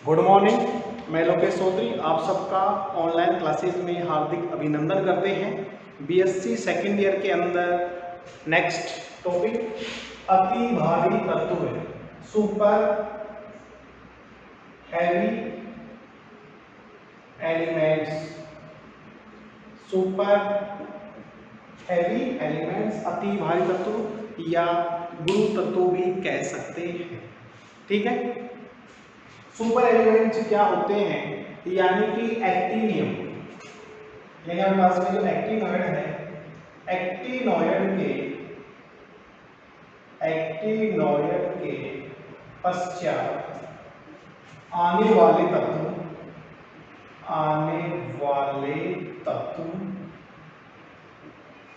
Good morning. मैं लोकेश चौधरी आप सबका ऑनलाइन क्लासेस में हार्दिक अभिनंदन करते हैं। बीएससी सेकेंड ईयर के अंदर नेक्स्ट टॉपिक अति भारी तत्व है, super heavy elements. Super heavy elements अति भारी तत्व या गुरु तत्व भी कह सकते हैं। ठीक है, सुपर एलिमेंट्स क्या होते हैं, यानी कि एक्टिनियम, यानी हमारे पास में जो एक्टिनॉइड है, एक्टिनॉइड के पश्चात आने वाले तत्व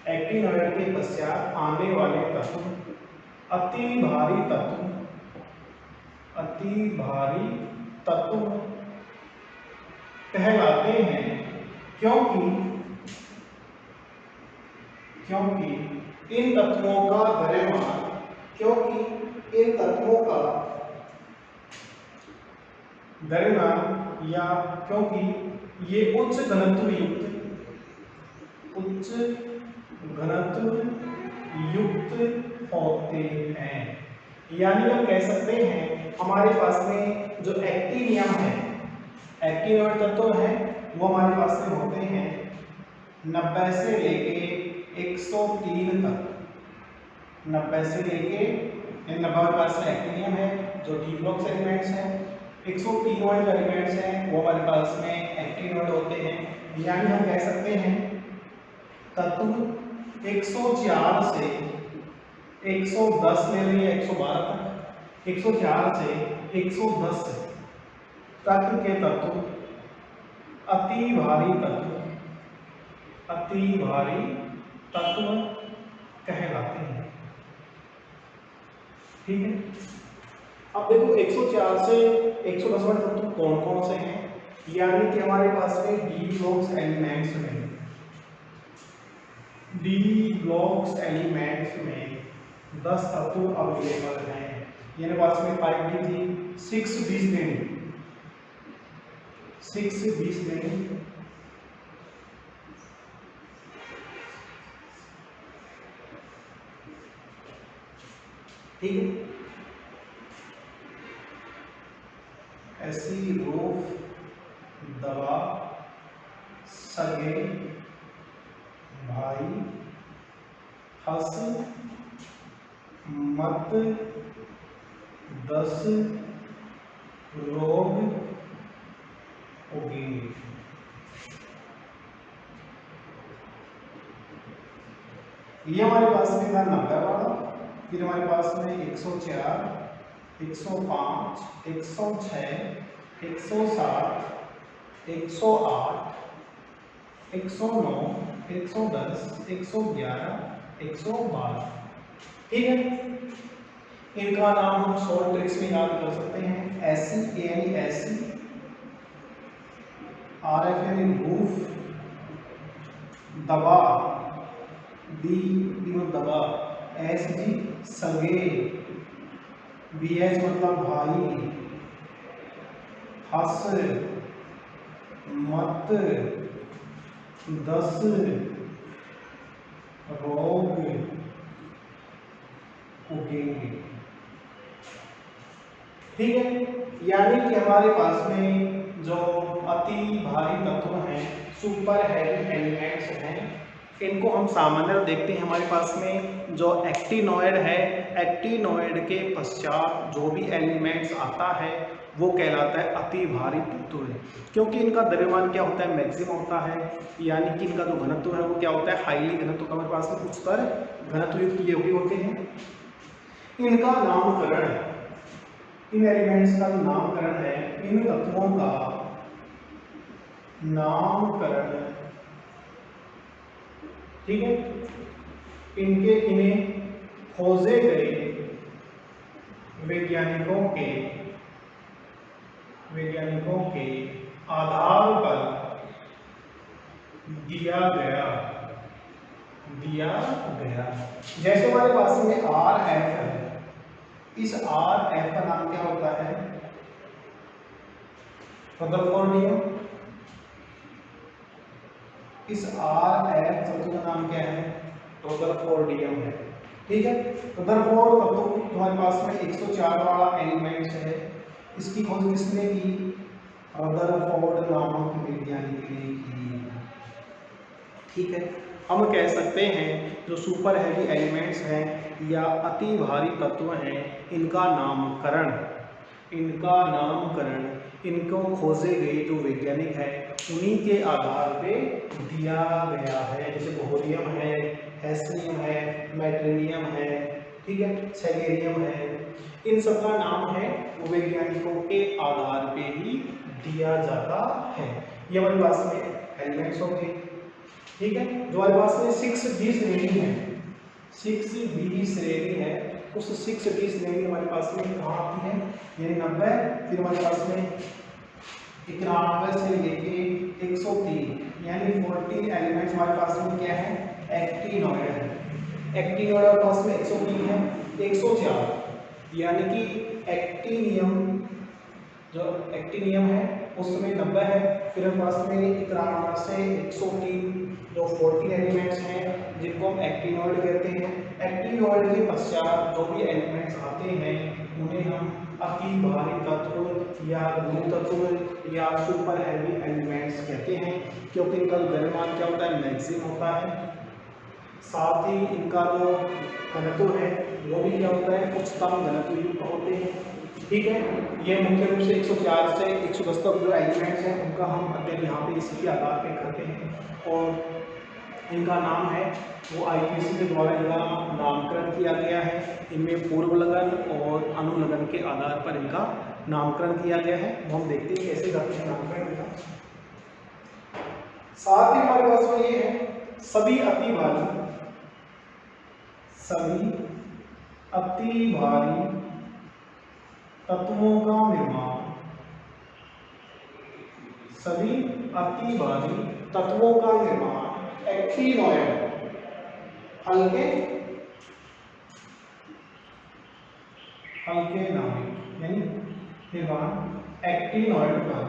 एक्टिनॉइड के पश्चात आने वाले तत्व अति भारी तत्व कहलाते हैं, क्योंकि इन तत्वों का द्रव्यमान या क्योंकि ये उच्च घनत्व युक्त होते हैं। यानी हम कह सकते हैं हमारे पास में जो एक्टिनियम है, एक्टिनॉइड तत्व है, वो हमारे पास में होते हैं 90 से लेके 103 तक। 90 से लेके 90 हमारे पास में एक्टिनियम है जो डी ब्लॉक्स एलिमेंट्स हैं, 103 वाले एलिमेंट्स हैं वो हमारे पास में एक्टिनॉइड होते हैं। यानी हम कह सकते हैं तत्व 104 से 110 ले लिए 112 तक, 104 से 110 तक के तत्व अति भारी तत्व कहलाते हैं। ठीक है, अब देखो 104 से 110 वाले तत्व कौन कौन से हैं, यानी कि हमारे पास में डी ब्लॉक्स एलिमेंट्स में 10 तत्व अवेलेबल हैं। यानी पास में 5D थी, 6 20 देनी। ठीक है, ऐसी रूफ दवा सगे भाई हस मत 10 रोग होगी। ये हमारे पास में था 90 वाला, फिर हमारे पास में 104, 105, 106, 107, 108, 109, 110, 111, 112। ठीक है, इनका नाम हम शॉर्ट ट्रिक्स में याद कर सकते हैं। एससी यानी एससी, आरएफ यानी रूफ, दबा डी दबा, एसजी सगे, बीएच मतलब भाई, हस मत 10 रोग उगेंगे। ठीक है, यानी कि हमारे पास में जो अति भारी तत्व हैं, सुपर हैवी एलिमेंट्स हैं, इनको हम सामान्य देखते हैं। हमारे पास में जो एक्टिनॉइड है, एक्टिनॉइड के पश्चात जो भी एलिमेंट्स आता है वो कहलाता है अति भारी तत्व है, क्योंकि इनका द्रव्यमान क्या होता है, मैक्सिमम होता है। यानी कि इनका जो घनत्व है वो क्या होता है, हाईली घनत्व का हमारे पास में उच्चतर घनत्व युक्त ये भी होते हैं। इनका नामकरण, इन एलिमेंट्स का जो नामकरण है, इन तत्वों का नामकरण, ठीक है, इन्हें खोजे गए वैज्ञानिकों के आधार पर दिया गया। जैसे हमारे पास में आर एफ है, इस आर एफ का नाम क्या होता है, रदरफोर्डियम। इस RF तत्व का नाम क्या है? रदरफोर्डियम है। ठीक है, रदरफोर्ड तत्व तुम्हारे पास में 104 वाला एलिमेंट है। इसकी खोज किसने की? रदरफोर्ड नामक वैज्ञानिक ने की। ठीक है, हम कह सकते हैं जो सुपर हैवी एलिमेंट्स हैं या अति भारी तत्व हैं, इनका नामकरण इनको खोजे गए जो वैज्ञानिक है उन्हीं के आधार पे दिया गया है। जैसे बोहरियम है, हेस्नियम है, मेट्रेनियम है, ठीक है, सेलेनियम है, इन सब का नाम है वो वैज्ञानिकों के आधार पे ही दिया जाता है। ये हमारे पास में एलिमेंट्स हो गए। ठीक है, जो हमारे पास में 6D श्रेणी है, 6D श्रेणी है, उस 6D श्रेणी हमारे पास में कहाँ आती है? यानी 90, फिर हमारे पास में 91 से लेके 103 यानी 40 एलिमेंट्स हमारे पास में क्या है? एक्टिनॉइड है। एक्टिनॉइड हमारे पास में 103 है, 104 यानी कि एक्टिनियम, जो एक्टिनियम है उसमें 90 है, फिर हमारे पास में 91 से 103 जो 40 एलिमेंट्स हैं जिनको हम एक्टिनॉइड कहते हैं। एक्टिनॉइड के पश्चात जो भी एलिमेंट्स आते हैं उन्हें हम अति भारी तत्व या लघु तत्व या सुपर हैवी एलिमेंट्स कहते हैं, क्योंकि इनका द्रव्यमान क्या होता है? मैक्सिमम होता है। साथ ही इनका जो घनत्व है वो भी क्या होता है? उच्चतम घनत्व युक्त होते हैं। ठीक है, ये मुख्य रूप से 104 से 110 तक जो एलिमेंट्स हैं उनका हम अध्ययन यहाँ पे इसी के आधार पे करते हैं और इनका नाम है वो IPC के द्वारा इनका नामकरण किया गया है। इनमें पूर्व लगन और अनुलगन के आधार पर इनका नामकरण किया गया है। वो हम देखते हैं कैसे करते हैं नामकरण इनका। साथ ही हमारे पास में ये है सभी अति भारी तत्वों का निर्माण, सभी अति भारी तत्वों का निर्माण एक्टिनॉइड हल्के नाभिक यानी निर्माण एक्टिनॉइड पर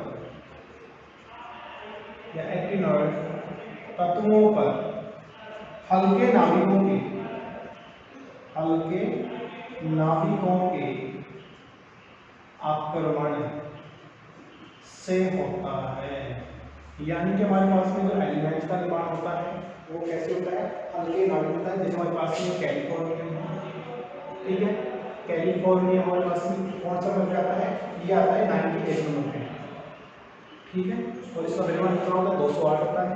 या एक्टिनॉइड तत्वों पर हल्के नाभिकों के आक्रमण से होता है। यानी कि हमारे पास में जो एलिमेंट्स का निर्माण होता है वो कैसे होता है? हल्के नाभिक होता है। जैसे हमारे पास में कैलिफोर्नियम है, ठीक है, कैलिफोर्नियम हमारे पास में कौन सा नंबर आता है? ये आता है 98 नंबर पे, ठीक है, और इसका द्रव्यमान कितना होता है? 208 होता है।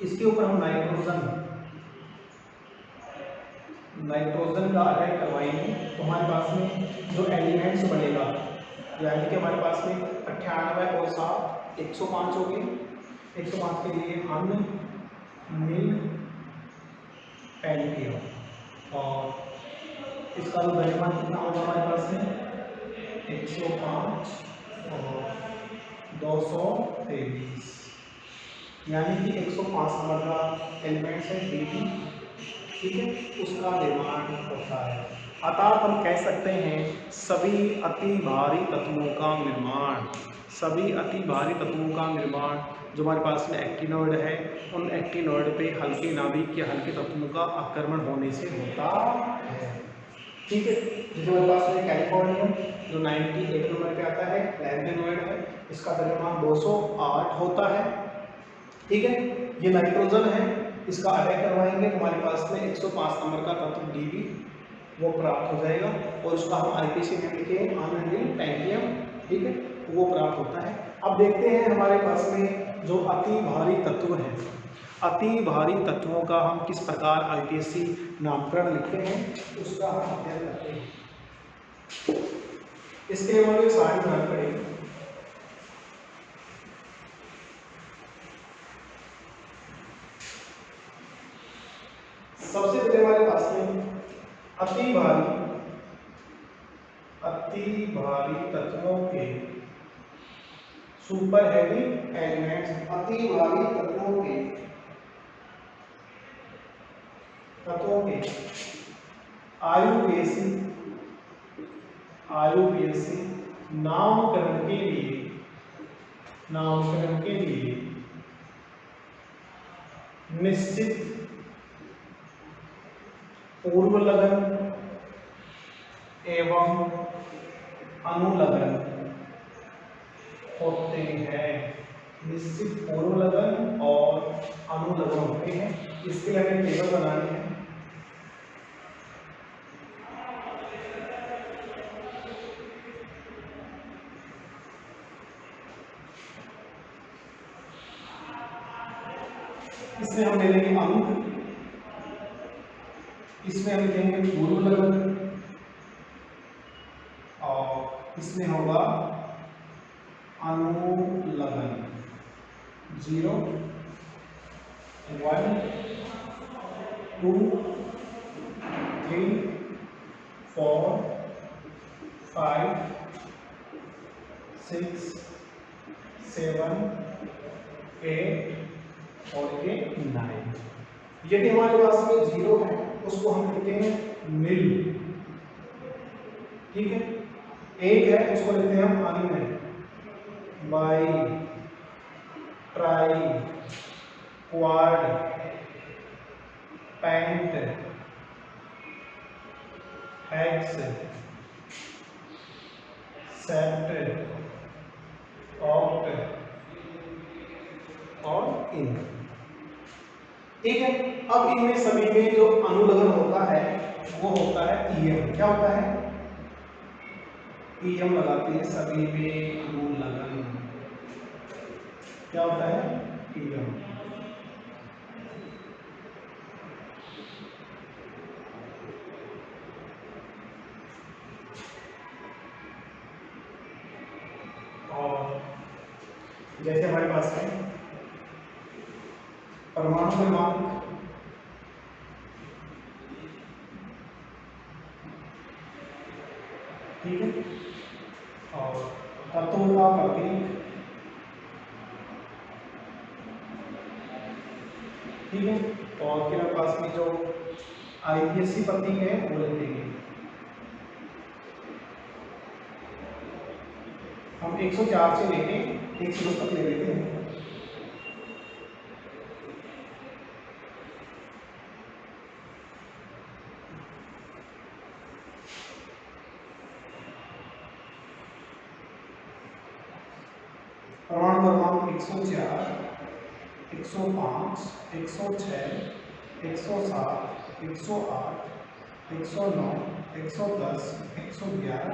इसके ऊपर हम नाइट्रोजन का अटैक करवाएंगे तो हमारे पास में जो एलिमेंट्स बनेगा, यानी कि हमारे पास में 98 और 7 105 हो गए। 105 के लिए अन्न मिल पेंटियम और इसका जो द्रव्यमान कितना होगा हमारे पास में? 105 और 223 यानी कि 105 नंबर का एलिमेंट्स है DD, ठीक है, उसका निर्माण होता है। अतः हम कह सकते हैं सभी अति भारी तत्वों का निर्माण जो हमारे पास में एक्टिनॉइड है, उन एक्टिनॉइड पे हल्के नाभिक या हल्के तत्वों का आक्रमण होने से होता है। ठीक है, जो हमारे पास में कैलिफोर्नियम जो 98 नंबर पे आता है, लैंथेनॉइड है, इसका द्रव्यमान 208 होता है। ठीक है, ये नाइट्रोजन है, इसका अटैक करवाएंगे तो हमारे पास में 105 नंबर का तत्व DB वो प्राप्त हो जाएगा और उसका हम IPC में लिखेंगे अनरिल पेंटियम, ठीक है, वो प्राप्त होता है। अब देखते हैं हमारे पास में जो अति भारी तत्व हैं, अति भारी तत्वों का हम किस प्रकार IPC नामकरण लिखते हैं उसका हम अध्ययन करते हैं। इसके लिए हमें सारी बनानी पड़ेगी। सबसे पहले हमारे पास में अति भारी तत्वों के सुपर हैवी एलिमेंट्स, अति भारी तत्वों के आयुपेशी नामकरण के लिए नामकरण के लिए निश्चित पूर्व लगन एवं अनुलगन होते हैं। निश्चित पूर्व लगन और अनुलगन होते हैं। इसके लिए हमें टेबल बनानी है। इसमें हम ले लेंगे अंक, इसमें हम लिखेंगे पूर्व लगन और इसमें होगा अनुलगन। 0 1 2 3 4 5 6 7 8 और ये 9। यदि हमारे पास में 0 है उसको हम लिखते हैं नील, ठीक है। 1 है उसको लिखते हैं हम अन्य, bi, tri, quad, pent, hex, sept, oct और इन, ठीक है। अब इनमें सभी में जो अनुलगन होता है वो होता है ईएम। क्या होता है? ईएम लगाते हैं सभी में अनुलगन। क्या होता है? ईएम। और जैसे हमारे पास है परमाणु क्रमांक, ठीक है, और तत्वों का प्रतीक, ठीक है, और फिर हमारे पास में जो आईपीएससी प्रतीक है वो लिख देंगे। हम 104 से लेके 110 तक ले लेते हैं। परमाणु क्रमांक 104, 105, 106, 107, 108, 109, 110, 111,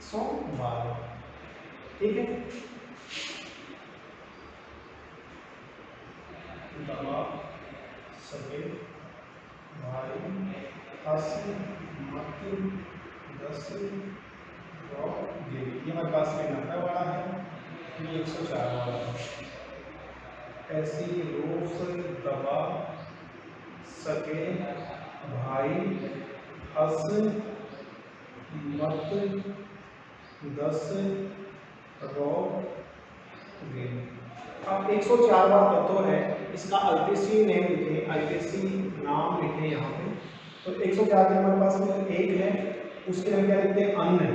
112, ठीक है। दबाव, सफेद, भारी, हास्य, मत, दस, ये हमारे पास में 90 वाला है, ये 104 वाला है। ऐसी रूफ, दबा, सके, भाई, हस, मत, दस, रौ, गे। अब 104 बार तत्व है, इसका आईपीएससी नेम लिखे, आईपीएससी नाम लिखे यहाँ पे। तो 104 के हमारे पास में 1 है, उसके लिए क्या लिखते हैं? अन्य।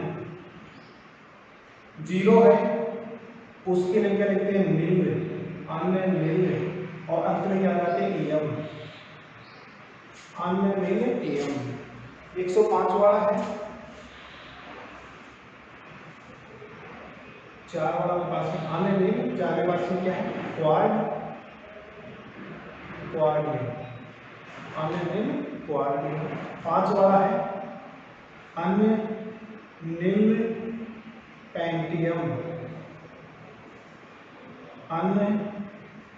0 है उसके लिए क्या लिखते हैं? निम्न, अन्य, निम्न, और अंत में क्या लगाते हैं? एयम, अन्य, निम्न, एयम। 105 वाला है, 4 वाला के पास में अन्य, निम्न, 4 के पास में क्या है? क्वाड, क्वाड में, अन्य, निम्न, क्वाड में। 5 वाला है अन्य, निम्न, पेंटियम, अन्य,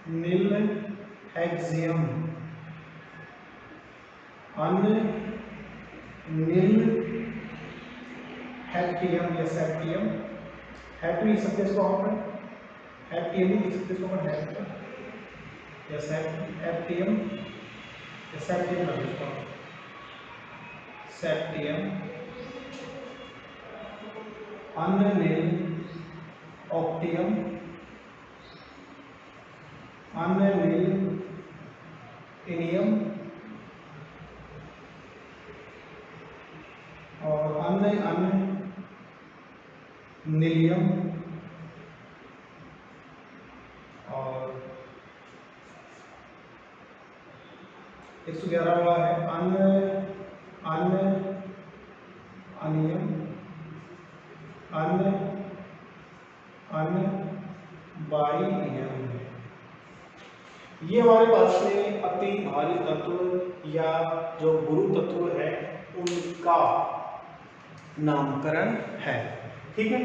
निम्न, हेक्सियम, अन्य, निम्न, हेप्टियम या सेप्टियम। हेप्ट भी लिख सकते हैं इसको हम, हेप्टियम भी लिख सकते हैं इसको हम, हेप्ट या सेप्टियम या सेप्टियम कर इसको, सेप्टियम, अन्य, निम्न, ऑक्टियम, अन्य, निम्न, इनियम, और अन्य, अन्य, निलियम, 111 वाला है अनियम बाई। ये हमारे पास में अति भारी तत्व या जो गुरु तत्व है उनका नामकरण है। ठीक है,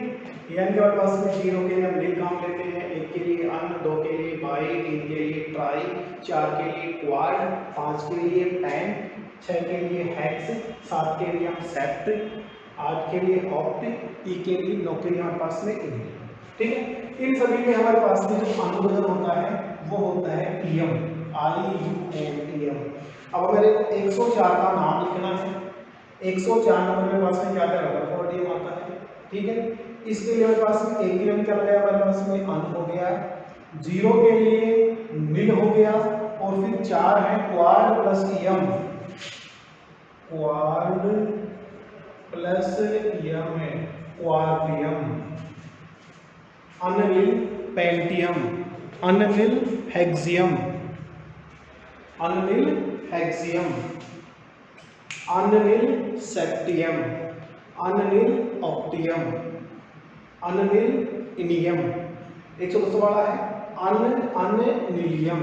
यानी कि हमारे पास में 0 के लिए हम नील काम लेते हैं, 1 के लिए अन, 2 के लिए बाई, 3 के लिए ट्राई, 4 के लिए क्वाड, 5 के लिए पैन, 6 के लिए हेक्स, 7 के लिए हम सेप्ट, 8 के लिए ऑप्ट, ई के लिए 9 के लिए हमारे पास में इन। ठीक है, इन सभी में हमारे पास में जो अनुबंधन होता है वो होता है ईएम, IUM। अब मेरे को 104 का नाम लिखना है। 104 नंबर मेरे पास में क्या क्या रदरफोर्ड आता है। ठीक है, इसके लिए मेरे पास में 1 के लिए चल गया, हमारे पास में अन हो गया, 0 के लिए नील हो गया, और फिर 4 है quad plus EM, quad plus EM है क्वाड्रियम, अननिल पेंटियम, अननिल हेक्सियम, अननिल हेक्सियम, अननिल सेप्टियम, अननिल ऑप्टियम, अननिल इनियम। 110 वाला है अननिलियम।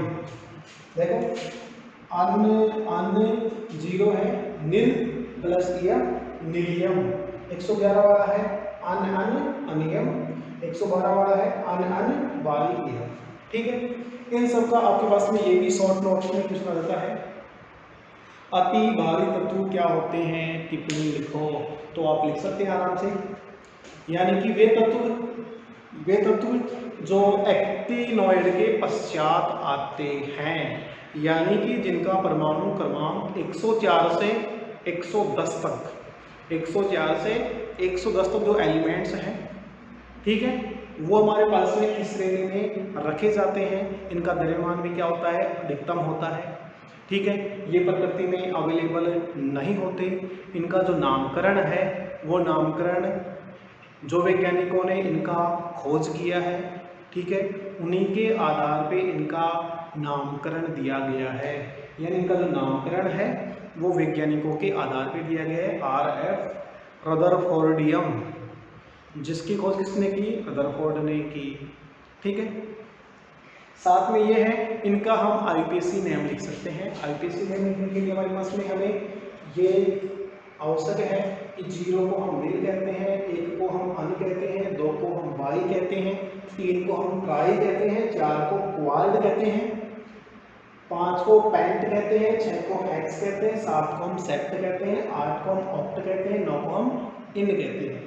देखो अन 0 है निल प्लस इयम निलियम। 111 वाला है अनियम। 112 वाला है बारियम। ठीक है, इन सब का आपके पास में ये भी शॉर्ट नोट्स में पूछना रहता है। अति भारी तत्व क्या होते हैं, टिप्पणी लिखो, तो आप लिख सकते हैं आराम से। यानी कि वे तत्व जो एक्टिनॉइड के पश्चात आते हैं, यानी कि जिनका परमाणु क्रमांक 104 से 110 तक, 104 से 110 तक जो एलिमेंट्स हैं, ठीक है, वो हमारे पास में इस श्रेणी में रखे जाते हैं। इनका द्रव्यमान भी क्या होता है, अधिकतम होता है। ठीक है, ये प्रकृति में अवेलेबल नहीं होते। इनका जो नामकरण है वो नामकरण जो वैज्ञानिकों ने इनका खोज किया है, ठीक है, उन्हीं के आधार पे इनका नामकरण दिया गया है। यानी इनका जो नामकरण है वो वैज्ञानिकों के आधार पे दिया गया है। RF रदरफोर्डियम, जिसकी खोज किसने की, रदरफोर्ड ने की। ठीक है, साथ में ये है, इनका हम IPC नेम लिख सकते हैं। IPC नेम लिखने के लिए हमारे पास में हमें ये आवश्यक है कि 0 को हम नील कहते हैं, 1 को हम अन कहते हैं, 2 को हम बाई कहते हैं, 3 को हम ट्राई कहते हैं, 4 को क्वाड कहते हैं, 5 को पेंट कहते हैं, 6 को हेक्स कहते हैं, 7 को हम सेप्ट कहते हैं, 8 को हम ऑप्ट कहते हैं, 9 को हम इन कहते हैं।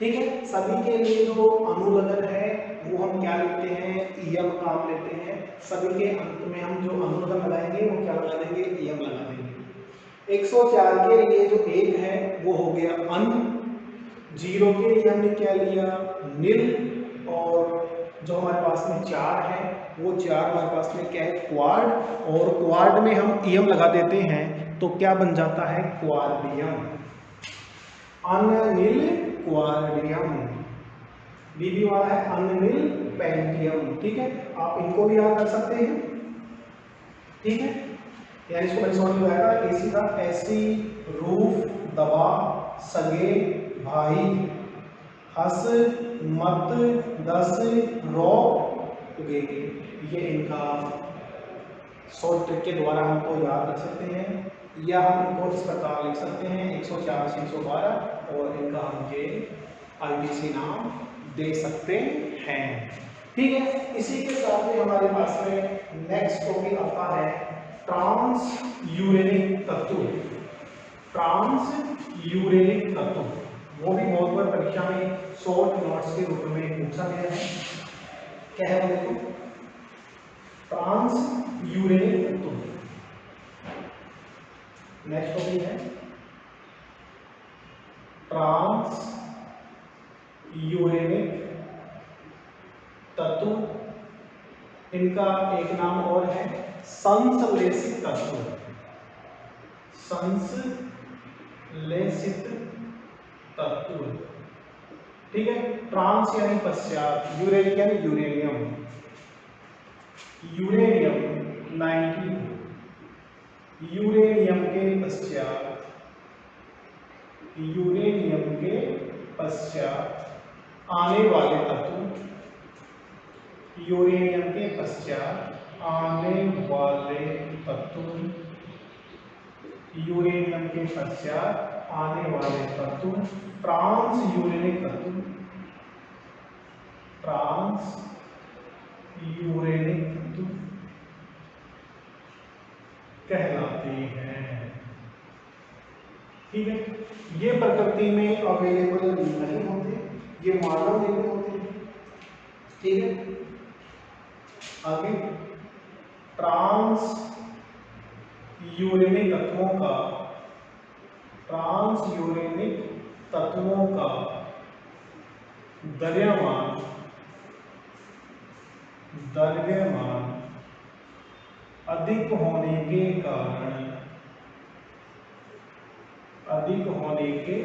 ठीक है, सभी के लिए जो अनुलग्न है वो हम क्या लेते हैं, ईयम काम लेते हैं। सभी के अंत में हम जो अनुलग्न लगाएंगे वो क्या लगा देंगे, ईयम लगा देंगे। 104 के लिए जो 1 है वो हो गया अन, 0 के लिए हमने क्या लिया, निल, और जो हमारे पास में 4 है वो 4 हमारे पास में क्या है, क्वाड, और क्वाड में हम ईयम लगा देते हैं तो क्या बन जाता है, क्वाड्रियम, अननिल क्वाड्रियम। बीबी वाला है अननिल पेंटियम। ठीक है, आप इनको भी याद कर सकते हैं। ठीक है, यानी इसको मैंने समझ में आएगा। एसी का ऐसी, रूफ, दबा, सगे, भाई, हस, मत, दस, रो, उगेगे, ये इनका शॉर्ट ट्रिक के द्वारा हमको याद रख सकते हैं, या हम इनको इस प्रकार लिख सकते हैं 104 से 112, और इनका हम ये IPC नाम दे सकते हैं। ठीक है, इसी के साथ में हमारे पास में नेक्स्ट टॉपिक आता है ट्रांस यूरेनिक तत्व। ट्रांस यूरेनिक तत्व वो भी बहुत बार परीक्षा में शॉर्ट नोट्स के रूप में पूछा गया है। क्या है वो देखो, ट्रांस यूरेनिक तत्व। नेक्स्ट टॉपिक है ट्रांस यूरेनिक तत्व। इनका एक नाम और है संश्लेषित तत्व। संश्लेषित तत्व। ठीक है, ट्रांस यानी पश्चात, यूरेनिक यानी यूरेनियम। यूरेनियम 92, यूरेनियम के पश्चात, यूरेनियम के पश्चात आने वाले तत्व, यूरेनियम के पश्चात आने वाले तत्व, यूरेनियम के पश्चात आने वाले तत्व ट्रांस यूरेनिक तत्व, ट्रांस यूरेनिक तत्व कहलाते हैं। ठीक है, ये प्रकृति में अवेलेबल नहीं होते, ये मानव निर्मित होते हैं। ठीक है, आगे ट्रांस यूरेनिक तत्वों का, ट्रांस यूरेनिक तत्वों का द्रव्यमान, द्रव्यमान अधिक होने के कारण, अधिक होने के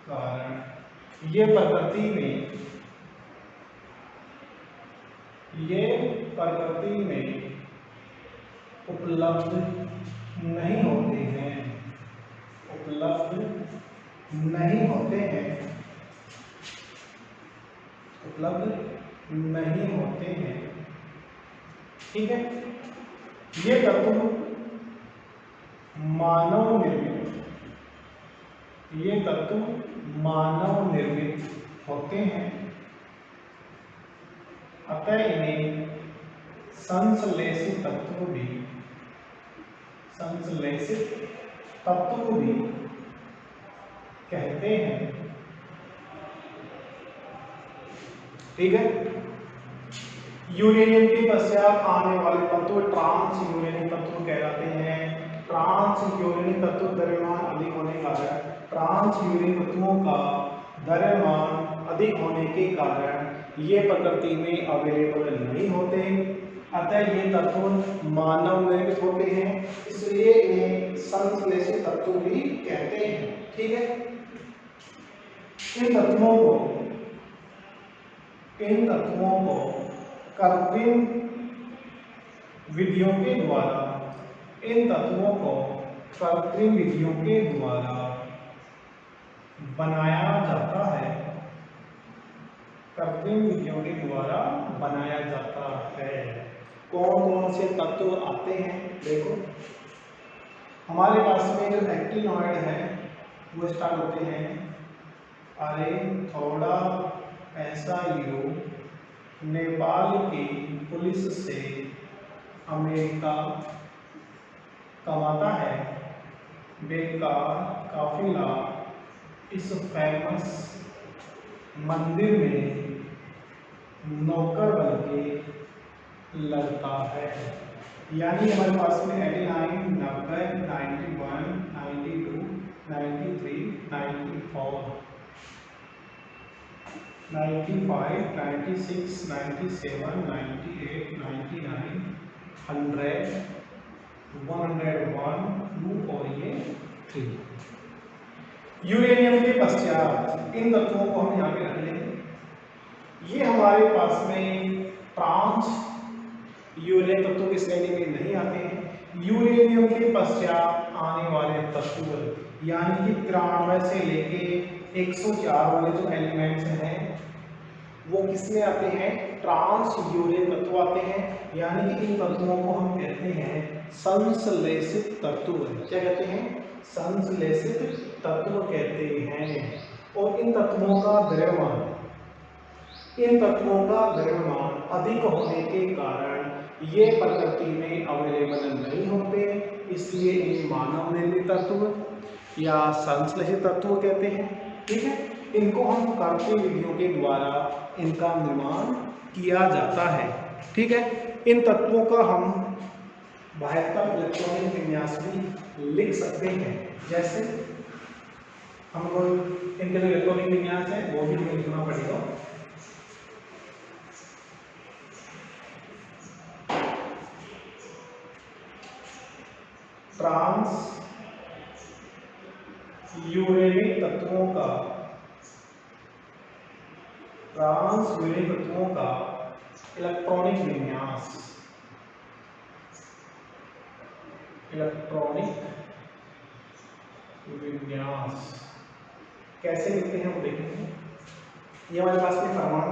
कारण ये प्रकृति में, ये प्रकृति में उपलब्ध नहीं होते हैं, उपलब्ध नहीं होते हैं, उपलब्ध नहीं होते हैं। ठीक है, ये तत्व मानव निर्मित, ये तत्व मानव निर्मित होते हैं, अतः इन्हें संश्लेषित तत्व भी, संश्लेषित तत्व भी कहते हैं। ठीक है, यूरेनियम के पश्चात आने वाले तत्व ट्रांस यूरेनिक तत्व कहलाते हैं। ट्रांस यूरेनिक तत्व द्रव्यमान अधिक होने के कारण, ट्रांस यूरेनिक तत्वों का द्रव्यमान अधिक होने के कारण ये प्रकृति में अवेलेबल नहीं होते, अतः ये तत्व मानव निर्मित होते हैं, इसलिए इन्हें संश्लेषित तत्व भी कहते हैं। ठीक है, इन तत्वों को, इन तत्वों को कृत्रिम विधियों के द्वारा, इन तत्वों को कृत्रिम विधियों के द्वारा बनाया जाता है, कृत्रिम विधियों के द्वारा बनाया जाता है। कौन कौन से तत्व आते हैं देखो, हमारे पास में जो एक्टिनॉइड है वो स्टार्ट होते हैं, अरे थोड़ा ऐसा यूं नेपाल की पुलिस से अमेरिका कमाता है, बेकार काफिला इस फेमस मंदिर में नौकर बन के लगता है। यानी हमारे पास में 89, 90, 91, 92, 93, 94, 95, 96, 97, 98, 99, 100, 101, 2 और ये 3। यूरेनियम के पश्चात इन तत्वों को हम यहाँ पे रख लेंगे। ये हमारे पास में ट्रांस यूरेनियम तत्वों की श्रेणी में नहीं आते हैं। यूरेनियम के पश्चात आने वाले तत्व यानी कि 93 से लेके 104 वाले जो एलिमेंट्स हैं वो किसमें आते हैं, ट्रांस यूरेनियम तत्व आते हैं। यानी कि इन तत्वों को हम कहते हैं संश्लेषित तत्व। क्या कहते हैं, संश्लेषित तत्व कहते हैं। और इन तत्वों का द्रव्यमान, इन तत्वों का द्रव्यमान अधिक होने के कारण ये प्रकृति में अवेलेबल नहीं होते, इसलिए इन्हें मानव निर्मित तत्व या संश्लेषित तत्व कहते हैं। ठीक है, इनको हम कृत्रिम विधियों के द्वारा इनका निर्माण किया जाता है। ठीक है, इन तत्वों का हम 72 इलेक्ट्रॉनिक विन्यास भी लिख सकते हैं। जैसे हम लोग इनके जो इलेक्ट्रॉनिक विन्यास है वो भी हमें लिखना पड़ेगा। ट्रांस यूरेनिक तत्वों का, ट्रांस यूरेनिक तत्वों का इलेक्ट्रॉनिक विन्यास, इलेक्ट्रॉनिक विन्यास कैसे लिखते हैं वो देखेंगे। ये हमारे पास में परमाणु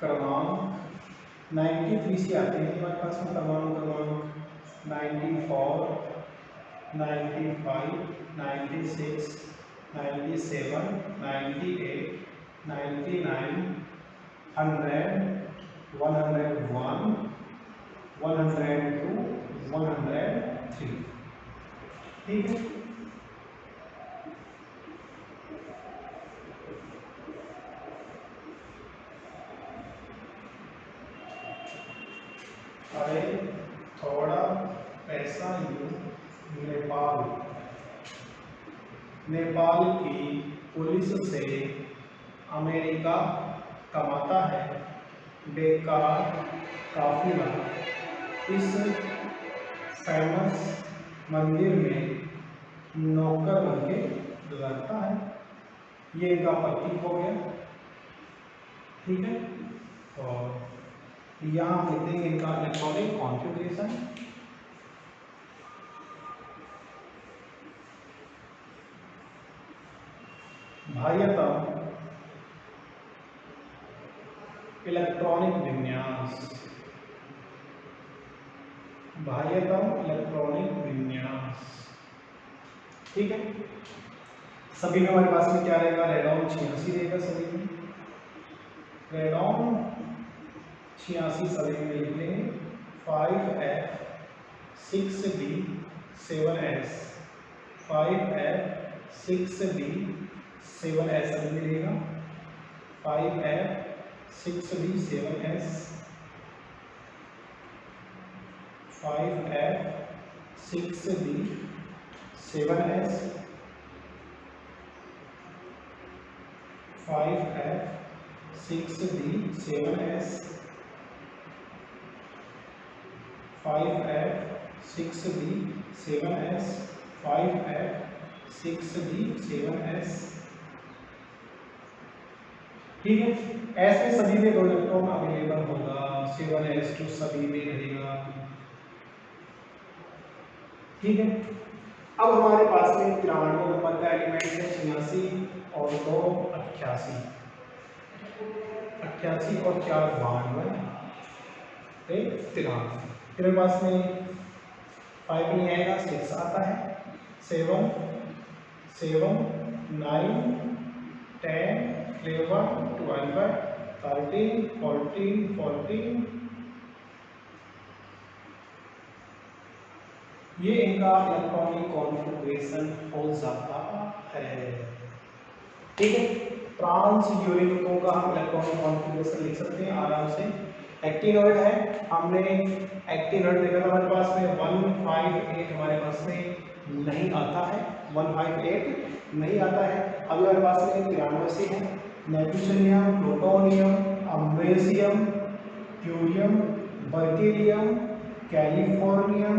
क्रमांक 93 से आते हैं हमारे पास में परमाणु क्रमांक 94, 95, 96, 97, 98, 99, 100, 101, 102, 103। ठीक है। अरे थोड़ा पैसा यूं नेपाल की पुलिस से अमेरिका कमाता है बेकार काफिला इस फेमस मंदिर में नौकर बनके गुजरता है। ये इनका प्रतीक हो गया। ठीक है। और यहाँ हम लिख देंगे इनका इलेक्ट्रॉनिक कॉन्फ़िगरेशन। बाह्यतम इलेक्ट्रॉनिक विन्यास, बाह्यतम इलेक्ट्रॉनिक विन्यास। ठीक है। सभी में हमारे पास में क्या रहेगा, रेडॉन 86 रहेगा सभी में, रेडॉन 86 सभी में लिख लेंगे। 5F 6B 7S, 5F 6B 7S सभी में रहेगा। 5F 6B 7S, 5F 6B 7S, 5F 6B 7S, 5F 6B 7S, 5F 6B 7S। ठीक है। ऐसे सभी में 2 इलेक्ट्रॉन अवेलेबल होगा। 7S तो सभी में रहेगा। ठीक है। अब हमारे पास में 93 नंबर का एलिमेंट है 86 और 2 88, 88 और 4 92, 93। फिर मेरे पास में 5 नहीं आएगा, 6 आता है, 7, 7, 9, 10, 11, 12, 13, 14, 14। ये इनका इलेक्ट्रॉनिक कॉन्फ़िगरेशन हो जाता है। ठीक है। ट्रांस यूरेनियमों का हम इलेक्ट्रॉनिक कॉन्फ़िगरेशन लिख सकते हैं आराम से। एक्टिनोइड है, हमने एक्टिनोइड देखा था हमारे पास में 158 हमारे पास में नहीं आता है, 158 नहीं आता है। अभी हमारे पास में 93 से है। नेप्ट्यूनियम, प्लूटोनियम, अम्ब्रेसियम, ट्यूरियम, बर्केलियम, कैलिफोर्नियम,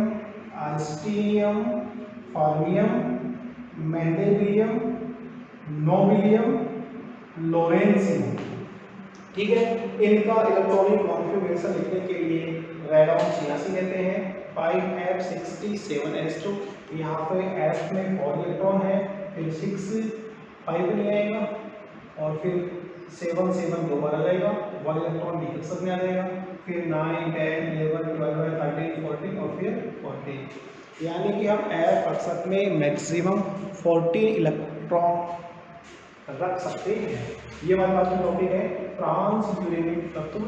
आर्स्टीनियम, फर्मियम, मेंडेलियम, नोबिलियम, लोरेंसियम। ठीक है। इनका इलेक्ट्रॉनिक कॉन्फ़िगरेशन लिखने के लिए रेडॉन 86 लेते हैं। 5F 67S2, यहाँ पे F में 4 इलेक्ट्रॉन है, फिर 6 5 नहीं आएगा, और फिर 7 7 दोबारा रहेगा, 1 इलेक्ट्रॉन डिफेक्शन में आ जाएगा, फिर 9 10 11 12 13 14 और फिर 14। यानी कि हम F अक्सर में मैक्सिमम 14 इलेक्ट्रॉन रख सकते हैं। ये हमारे पास में टॉपिक है ट्रांस यूरेनियम तत्व।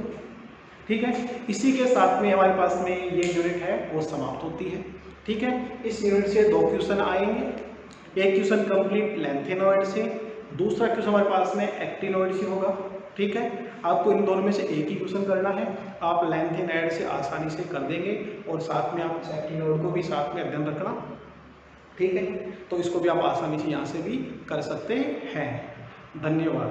ठीक है। इसी के साथ में हमारे पास में ये यूनिट है वो समाप्त होती है। ठीक है। इस यूनिट से 2 क्वेश्चन आएंगे। एक क्वेश्चन कंप्लीट लेंथेनॉइड से, दूसरा क्वेश्चन हमारे पास में एक्टिनॉइड से होगा। ठीक है। आपको इन दोनों में से एक ही क्वेश्चन करना है। आप लेंथेनॉइड से आसानी से कर देंगे और साथ में आप एक्टिनॉइड को भी साथ में अध्ययन रखना। ठीक है। तो इसको भी आप आसानी से यहाँ से भी कर सकते हैं। धन्यवाद।